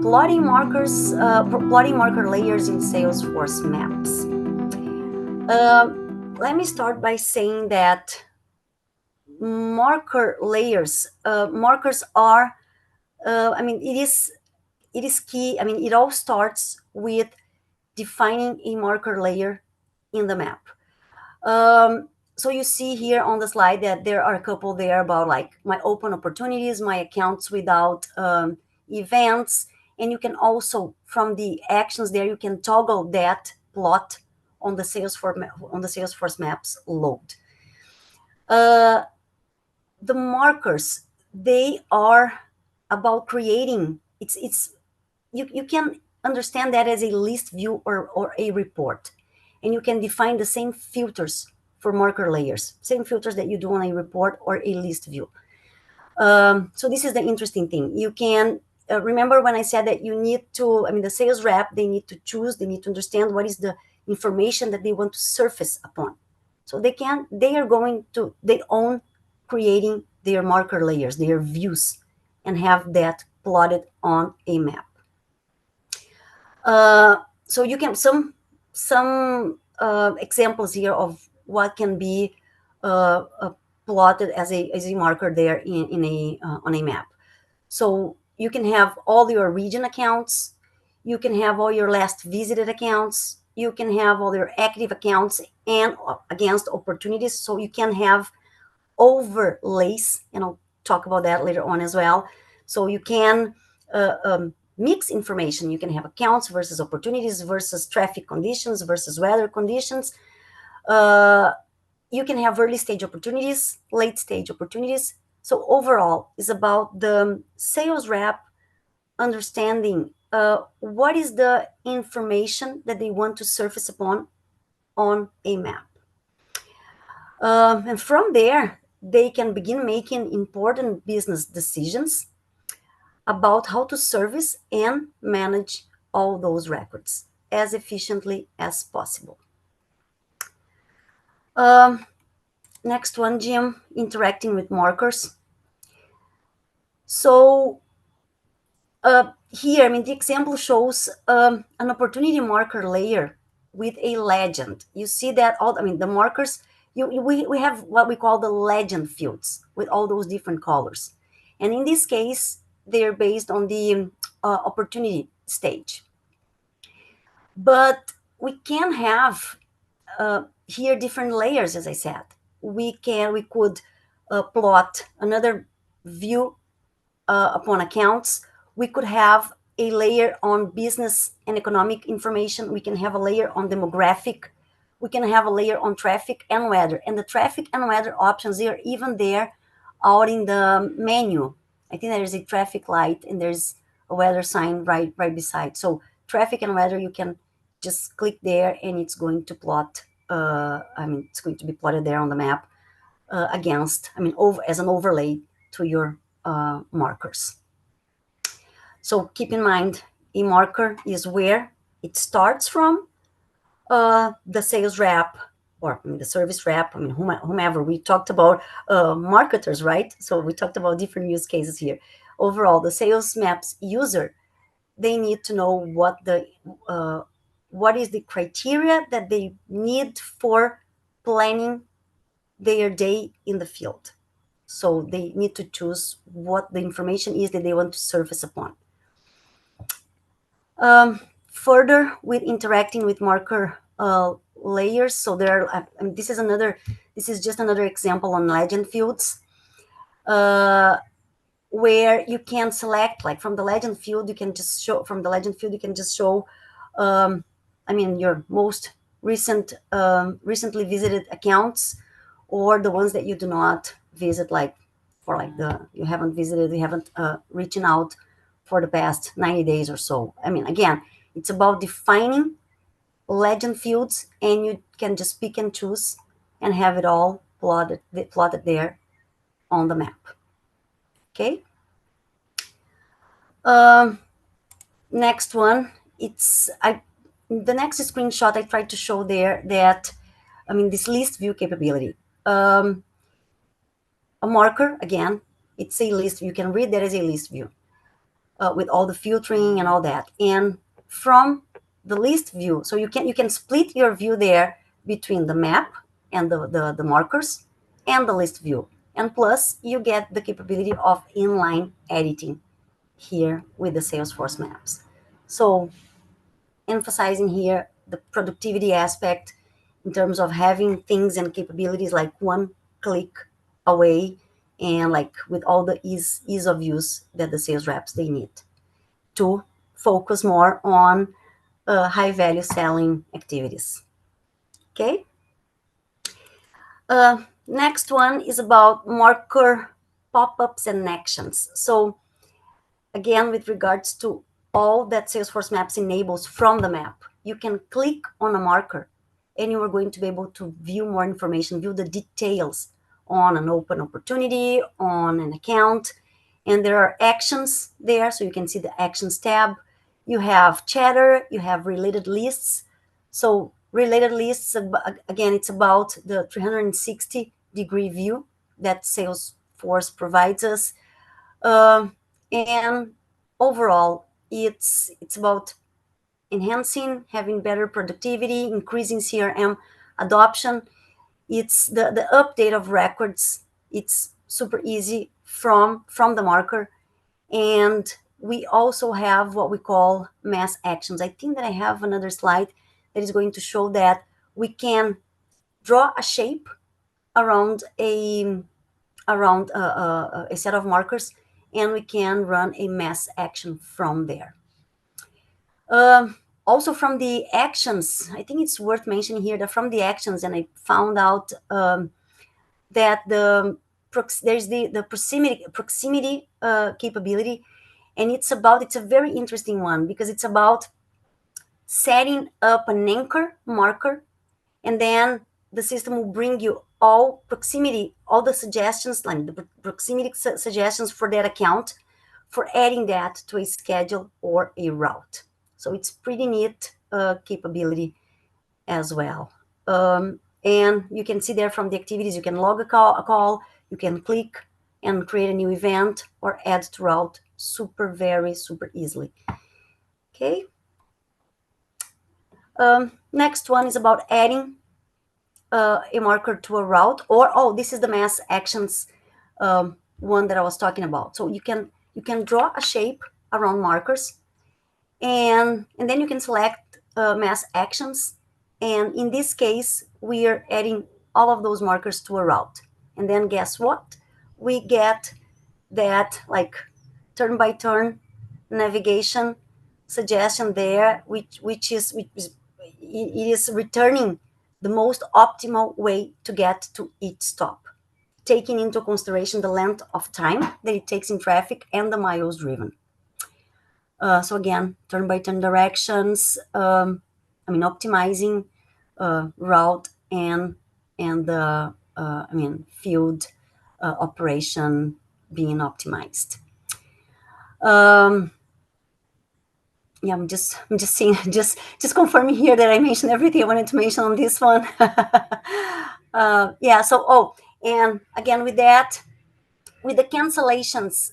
plotting plotting marker layers in Salesforce maps. Let me start by saying that markers are, it is key. It all starts with defining a marker layer in the map. So you see here on the slide that there are a couple there about like my open opportunities, my accounts without events, and you can also, from the actions there, you can toggle that plot on the Salesforce maps load. The markers, they are about creating. You can understand that as a list view or a report, and you can define the same filters for marker layers, same filters that you do on a report or a list view. So this is the interesting thing. You can remember when I said that you need to, the sales rep, they need to understand what is the information that they want to surface upon. So they own creating their marker layers, their views, and have that plotted on a map. So you can some examples here of what can be plotted as a marker there in a on a map. So you can have all your region accounts, you can have all your last visited accounts, you can have all your active accounts and against opportunities. So you can have overlays, and I'll talk about that later on as well. So you can mix information. You can have accounts versus opportunities versus traffic conditions versus weather conditions. You can have early stage opportunities, late stage opportunities. So overall, it's about the sales rep understanding what is the information that they want to surface upon on a map. And from there, they can begin making important business decisions about how to service and manage all those records as efficiently as possible. Next one, Jim, interacting with markers. So here, the example shows an opportunity marker layer with a legend. You see that all, the markers, we have what we call the legend fields with all those different colors. And in this case, they're based on the opportunity stage. But we can have here different layers, as I said. We could plot another view upon accounts. We could have a layer on business and economic information. We can have a layer on demographic. We can have a layer on traffic and weather. And the traffic and weather options, they are even there out in the menu. I think there is a traffic light and there's a weather sign right beside. So traffic and weather, you can just click there and it's going to plot. It's going to be plotted there on the map as an overlay to your markers. So keep in mind, a marker is where it starts from. The sales rep or the service rep, whomever. We talked about marketers, right? So we talked about different use cases here. Overall, the sales maps user, they need to know what is the criteria that they need for planning their day in the field. So they need to choose what the information is that they want to surface upon. Further, with interacting with marker layers, so this is just another example on legend fields, where you can select, like from the legend field, you can just show your most recently visited accounts, or the ones that you do not visit, you haven't reaching out for the past 90 days or so. Again, it's about defining legend fields, and you can just pick and choose and have it all plotted there on the map. Okay. Next one, the next screenshot I tried to show there that, this list view capability. A marker, again, it's a list. You can read that as a list view. with all the filtering and all that. And from the list view, so you can split your view there between the map and the markers and the list view. And plus, you get the capability of inline editing here with the Salesforce maps. So emphasizing here the productivity aspect in terms of having things and capabilities like one click away, and like with all the ease of use that the sales reps they need to focus more on high value selling activities. Okay. Next one is about marker pop-ups and actions. So again, with regards to all that Salesforce Maps enables from the map, you can click on a marker and you are going to be able to view more information, view the details on an open opportunity, on an account. And there are actions there, so you can see the actions tab. You have chatter, you have related lists. So related lists, again, it's about the 360-degree view that Salesforce provides us. And overall, it's about enhancing, having better productivity, increasing CRM adoption. It's the update of records. It's super easy from the marker. And we also have what we call mass actions. I think that I have another slide that is going to show that we can draw a shape around a set of markers, and we can run a mass action from there. Also from the actions, I think it's worth mentioning here that from the actions, and I found out that there's the proximity capability, and it's a very interesting one because it's about setting up an anchor marker, and then the system will bring you all the suggestions, like the proximity suggestions for that account, for adding that to a schedule or a route. So it's pretty neat capability as well. And you can see there from the activities, you can log a call, you can click and create a new event or add to route super easily. Okay. Next one is about adding a marker to a route, or this is the mass actions one that I was talking about. So you can draw a shape around markers, and then you can select mass actions. And in this case, we are adding all of those markers to a route. And then guess what? We get that like turn by turn navigation suggestion there, which is it is returning the most optimal way to get to each stop, taking into consideration the length of time that it takes in traffic and the miles driven. So again, turn by turn directions, optimizing route and the field operation being optimized. Yeah, I'm just seeing, just confirming here that I mentioned everything I wanted to mention on this one. Yeah. So, and again with that, with the cancellations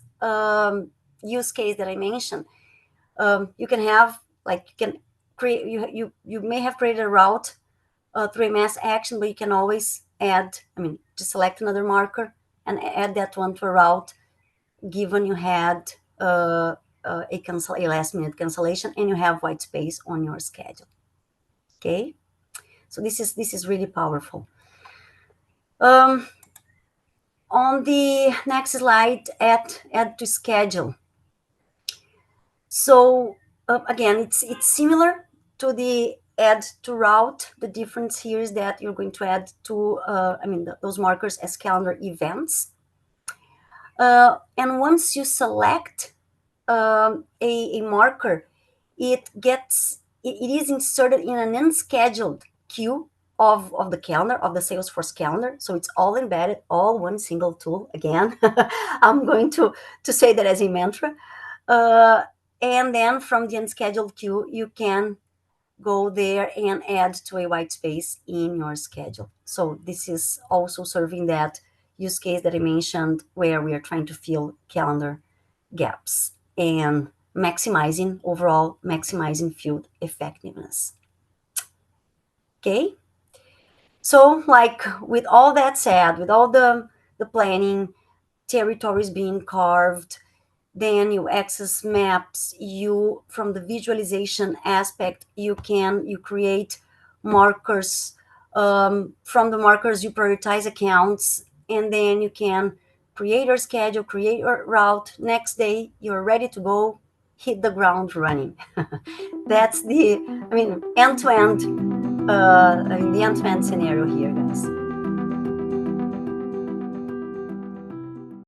use case that I mentioned, you can have you can create you may have created a route through a mass action, but you can always add. Just select another marker and add that one to a route, given you had a last minute cancellation and you have white space on your schedule. Okay, so this is really powerful. On the next slide, add to schedule. So again, it's similar to the add to route. The difference here is that you're going to add to those markers as calendar events. And once you select a marker, it is inserted in an unscheduled queue of the calendar, of the Salesforce calendar. So it's all embedded, all one single tool. Again, I'm going to say that as a mantra. And then from the unscheduled queue, you can go there and add to a white space in your schedule. So this is also serving that use case that I mentioned, where we are trying to fill calendar gaps. And maximizing field effectiveness. Okay, so like with all that said, with all the planning, territories being carved, then you access maps, you from the visualization aspect you create markers, from the markers you prioritize accounts, and then you can create your schedule, create your route. Next day you're ready to go, hit the ground running. That's the, I mean, end to end, the end to end scenario here, guys.